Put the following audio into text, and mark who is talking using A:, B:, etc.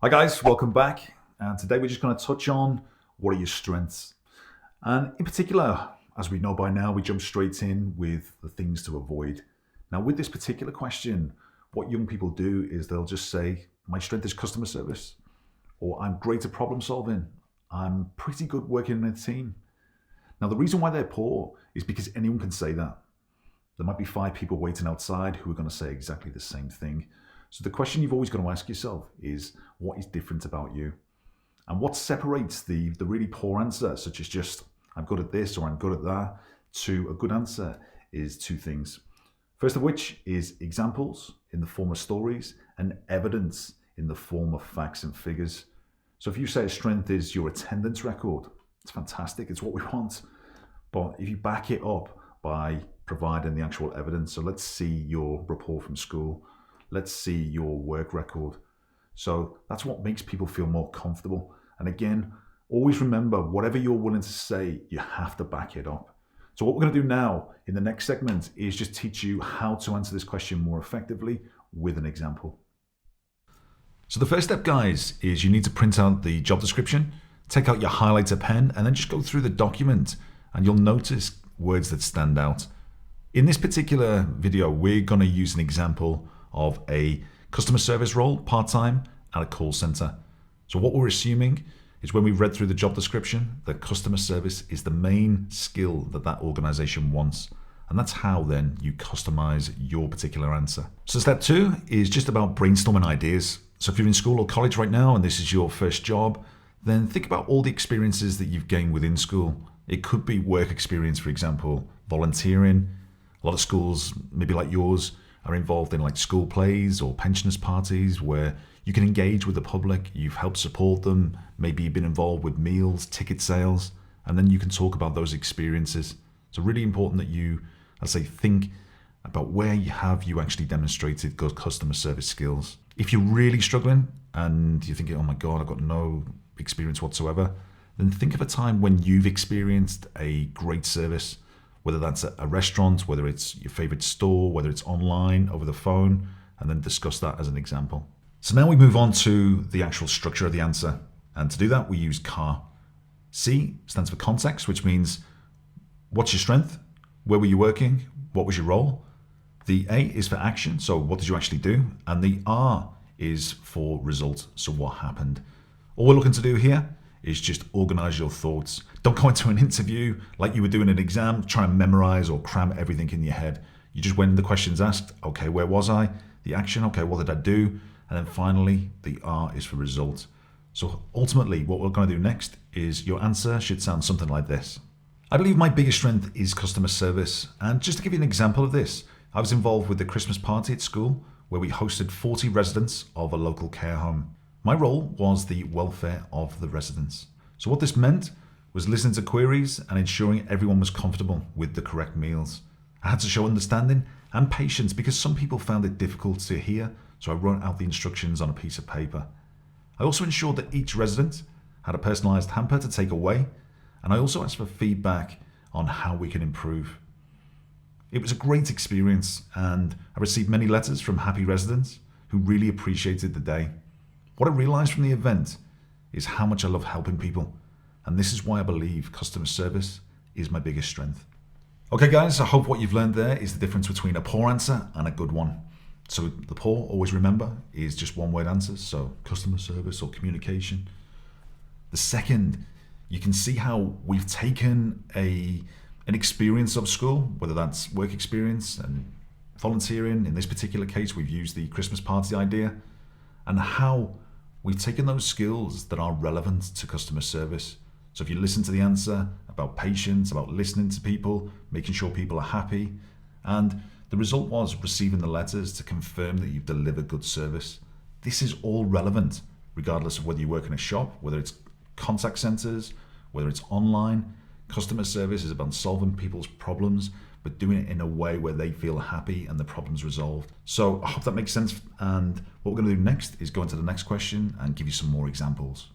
A: Hi guys, welcome back. And today we're just going to touch on what are your strengths. And in particular, as we know by now, we jump straight in with the things to avoid. Now, with this particular question, what young people do is they'll just say, my strength is customer service, or I'm great at problem solving. I'm pretty good working in a team. Now, the reason why they're poor is because anyone can say that. There might be 5 people waiting outside who are going to say exactly the same thing. So the question you've always got to ask yourself is, what is different about you? And what separates the really poor answer, such as just, I'm good at this or I'm good at that, to a good answer is 2 things. First of which is examples in the form of stories and evidence in the form of facts and figures. So if you say a strength is your attendance record, it's fantastic, it's what we want. But if you back it up by providing the actual evidence, so let's see your report from school, let's see your work record. So that's what makes people feel more comfortable. And again, always remember, whatever you're willing to say, you have to back it up. So what we're going to do now in the next segment is just teach you how to answer this question more effectively with an example. So the first step, guys, is you need to print out the job description, take out your highlighter pen, and then just go through the document, and you'll notice words that stand out. In this particular video, we're going to use an example of a customer service role, part-time, at a call center. So what we're assuming is when we read through the job description, that customer service is the main skill that organization wants. And that's how then you customize your particular answer. So step 2 is just about brainstorming ideas. So if you're in school or college right now and this is your first job, then think about all the experiences that you've gained within school. It could be work experience, for example, volunteering. A lot of schools, maybe like yours, are involved in like school plays or pensioners parties where you can engage with the public, you've helped support them, maybe you've been involved with meals, ticket sales, and then you can talk about those experiences. So really important that you, let's say, think about where you actually demonstrated good customer service skills. If you're really struggling and you're thinking, oh my God, I've got no experience whatsoever, then think of a time when you've experienced a great service, whether that's a restaurant, whether it's your favorite store, whether it's online, over the phone, and then discuss that as an example. So now we move on to the actual structure of the answer. And to do that, we use CAR. C stands for context, which means what's your strength? Where were you working? What was your role? The A is for action, so what did you actually do? And the R is for result, so what happened? All we're looking to do here is just organize your thoughts. Don't go into an interview like you were doing an exam, try and memorize or cram everything in your head. You just, when the question's asked, okay, where was I? The action, okay, what did I do? And then finally, the R is for result. So ultimately, what we're going to do next is your answer should sound something like this. I believe my biggest strength is customer service. And just to give you an example of this, I was involved with the Christmas party at school where we hosted 40 residents of a local care home. My role was the welfare of the residents. So what this meant was listening to queries and ensuring everyone was comfortable with the correct meals. I had to show understanding and patience because some people found it difficult to hear, so I wrote out the instructions on a piece of paper. I also ensured that each resident had a personalised hamper to take away, and I also asked for feedback on how we can improve. It was a great experience, and I received many letters from happy residents who really appreciated the day. What I realized from the event is how much I love helping people. And this is why I believe customer service is my biggest strength. Okay guys, I hope what you've learned there is the difference between a poor answer and a good one. So the poor, always remember, is just one word answers. So customer service or communication. The second, you can see how we've taken an experience of school, whether that's work experience and volunteering. In this particular case, we've used the Christmas party idea, and how we've taken those skills that are relevant to customer service. So if you listen to the answer about patience, about listening to people, making sure people are happy, and the result was receiving the letters to confirm that you've delivered good service. This is all relevant, regardless of whether you work in a shop, whether it's contact centers, whether it's online. Customer service is about solving people's problems, but doing it in a way where they feel happy and the problem's resolved. So I hope that makes sense. And what we're going to do next is go into the next question and give you some more examples.